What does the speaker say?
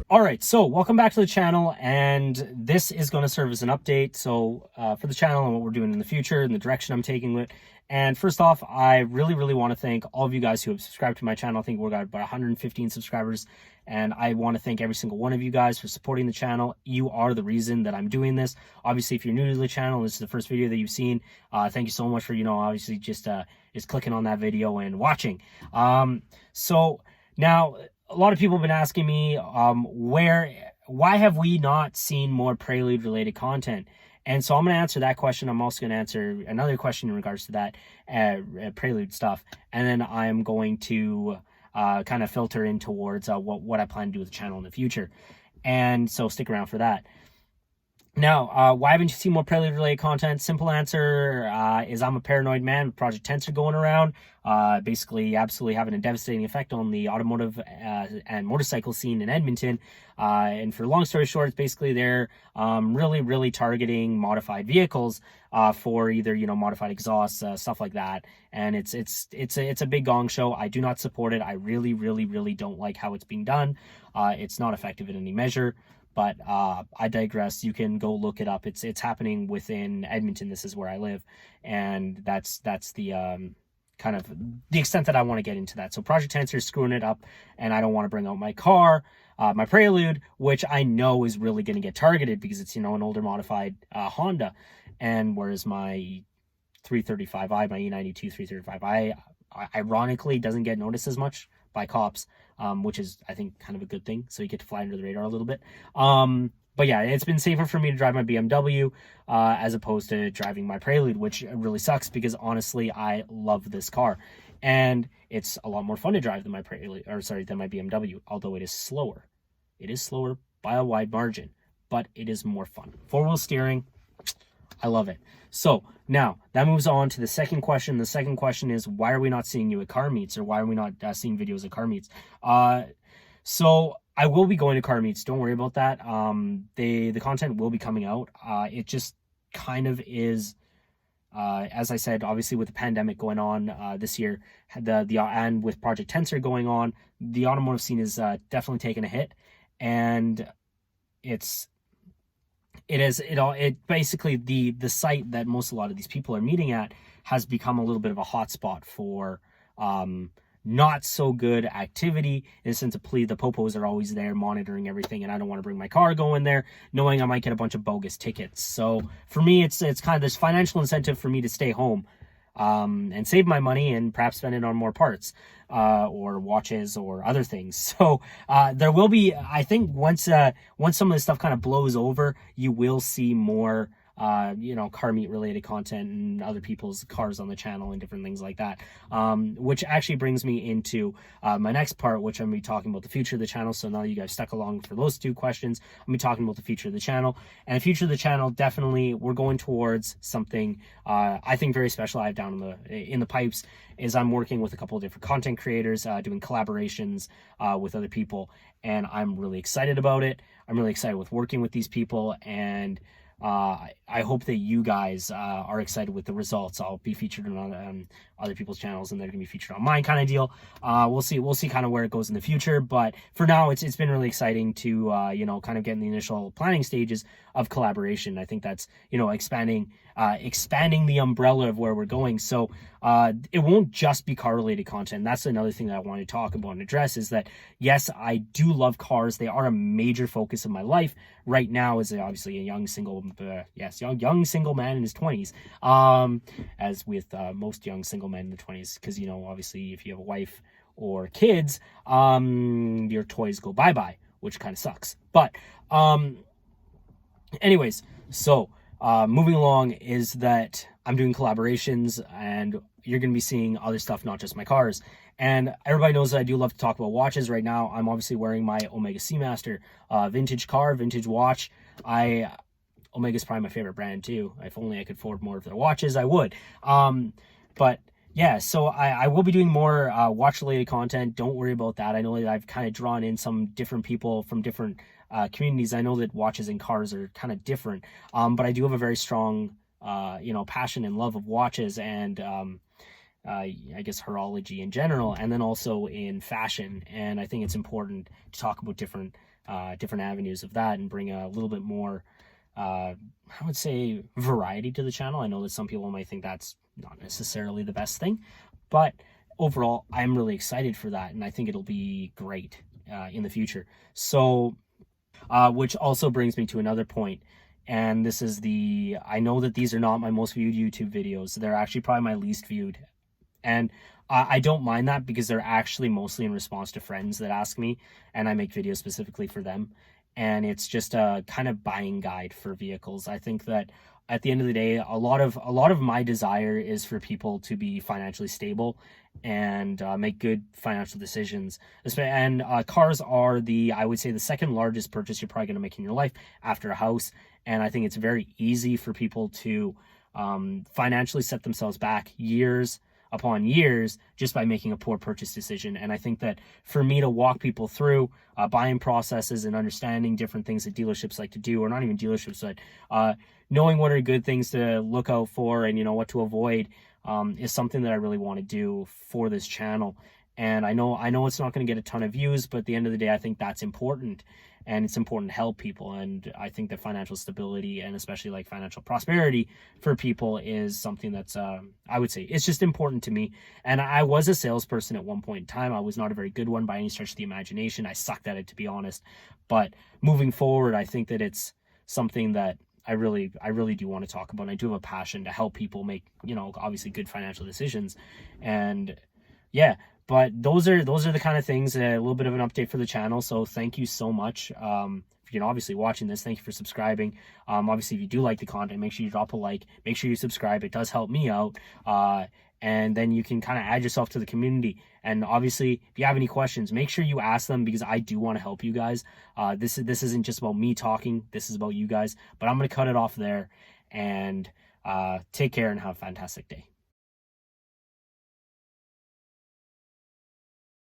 All right, so welcome back to the channel, and this is going to serve as an update. So for the channel and what we're doing in the future and the direction I'm taking with. And first off, I really want to thank all of you guys who have subscribed to my channel. I think we're got about 115 subscribers, and I want to thank every single one of you guys for supporting the channel. You are the reason that I'm doing this. Obviously, if you're new to the channel, this is the first video that you've seen. Thank you so much for, obviously just clicking on that video and watching. So now, a lot of people have been asking me, why have we not seen more Prelude related content? And so I'm going to answer that question. I'm also going to answer another question in regards to that Prelude stuff. And then I'm going to kind of filter in towards what I plan to do with the channel in the future. And so stick around for that. Now, why haven't you seen more Prelude related content? Simple answer is I'm a paranoid man with Project Tensor going around, basically absolutely having a devastating effect on the automotive and motorcycle scene in Edmonton. And for long story short, it's basically they're really targeting modified vehicles for either, modified exhausts, stuff like that. And it's a big gong show. I do not support it. I really don't like how it's being done. It's not effective in any measure. But I digress. You can go look it up. It's happening within Edmonton. This is where I live, and that's the kind of the extent that I want to get into that. So Project Tensor is screwing it up, and I don't want to bring out my car, my Prelude, which I know is really going to get targeted because it's an older modified Honda, and whereas my 335i, my E92 335i, ironically doesn't get noticed as much by cops, which is, I think, kind of a good thing. So you get to fly under the radar a little bit. But yeah, it's been safer for me to drive my BMW as opposed to driving my Prelude, which really sucks because honestly, I love this car. And it's a lot more fun to drive than my Prelude, than my BMW, although it is slower. It is slower by a wide margin, but it is more fun. Four-wheel steering, I love it. So now that moves on to the second question. The second question is, why are we not seeing you at car meets, or why are we not seeing videos at car meets? So I will be going to car meets. Don't worry about that. The content will be coming out. It just kind of is, as I said, obviously with the pandemic going on this year, and with Project Tensor going on, the automotive scene is definitely taking a hit, and it basically the site that a lot of these people are meeting at has become a little bit of a hotspot for not so good activity, in the sense of the popos are always there monitoring everything, and I don't want to bring my car going there knowing I might get a bunch of bogus tickets. So for me, it's kind of this financial incentive for me to stay home and save my money and perhaps spend it on more parts or watches or other things. So there will be, I think, once some of this stuff kind of blows over, you will see more car meet related content and other people's cars on the channel and different things like that, which actually brings me into my next part, which I'm going to be talking about the future of the channel. So now you guys stuck along for those two questions, I'm going to be talking about the future of the channel. And the future of the channel, definitely we're going towards something I think very special. I have down in the pipes is I'm working with a couple of different content creators, doing collaborations with other people, and I'm really excited about it. I'm really excited with working with these people, and I hope that you guys are excited with the results. I'll be featured on other people's channels, and they're gonna be featured on mine, kind of deal. We'll see kind of where it goes in the future, but for now, it's been really exciting to kind of get in the initial planning stages of collaboration. I think that's expanding the umbrella of where we're going. So it won't just be car related content. That's another thing that I want to talk about and address, is that yes, I do love cars. They are a major focus of my life right now, as obviously a young single man in his 20s, as with most young single men in the 20s, because obviously if you have a wife or kids, your toys go bye-bye, which kind of sucks. But anyways, so moving along is that I'm doing collaborations, and you're going to be seeing other stuff, not just my cars. And everybody knows that I do love to talk about watches. Right now, I'm obviously wearing my Omega Seamaster vintage watch. Omega's probably my favorite brand too. If only I could afford more of their watches, I would. But yeah, so I will be doing more watch-related content. Don't worry about that. I know that I've kind of drawn in some different people from different communities. I know that watches and cars are kind of different, but I do have a very strong, passion and love of watches, and I guess horology in general, and then also in fashion. And I think it's important to talk about different avenues of that and bring a little bit more, I would say, variety to the channel. I know that some people might think that's not necessarily the best thing, but overall, I'm really excited for that, and I think it'll be great in the future. So, which also brings me to another point, and this is I know that these are not my most viewed YouTube videos. They're actually probably my least viewed, and I don't mind that because they're actually mostly in response to friends that ask me, and I make videos specifically for them. And it's just a kind of buying guide for vehicles. I think that at the end of the day, a lot of my desire is for people to be financially stable and make good financial decisions. And cars are I would say, the second largest purchase you're probably going to make in your life after a house. And I think it's very easy for people to financially set themselves back years upon years just by making a poor purchase decision. And I think that for me to walk people through buying processes and understanding different things that dealerships like to do, or not even dealerships, but knowing what are good things to look out for and what to avoid, is something that I really want to do for this channel. And I know it's not going to get a ton of views, but at the end of the day, I think that's important, and it's important to help people. And I think that financial stability, and especially like financial prosperity for people, is something that's, I would say, it's just important to me. And I was a salesperson at one point in time. I was not a very good one by any stretch of the imagination. I sucked at it, to be honest. But moving forward, I think that it's something that I really do want to talk about. And I do have a passion to help people make, obviously good financial decisions. And yeah, but those are the kind of things, a little bit of an update for the channel. So thank you so much for, obviously watching this. Thank you for subscribing. Obviously, if you do like the content, make sure you drop a like, make sure you subscribe. It does help me out. And then you can kind of add yourself to the community. And obviously, if you have any questions, make sure you ask them, because I do want to help you guys. This isn't just about me talking. This is about you guys. But I'm going to cut it off there, and take care and have a fantastic day.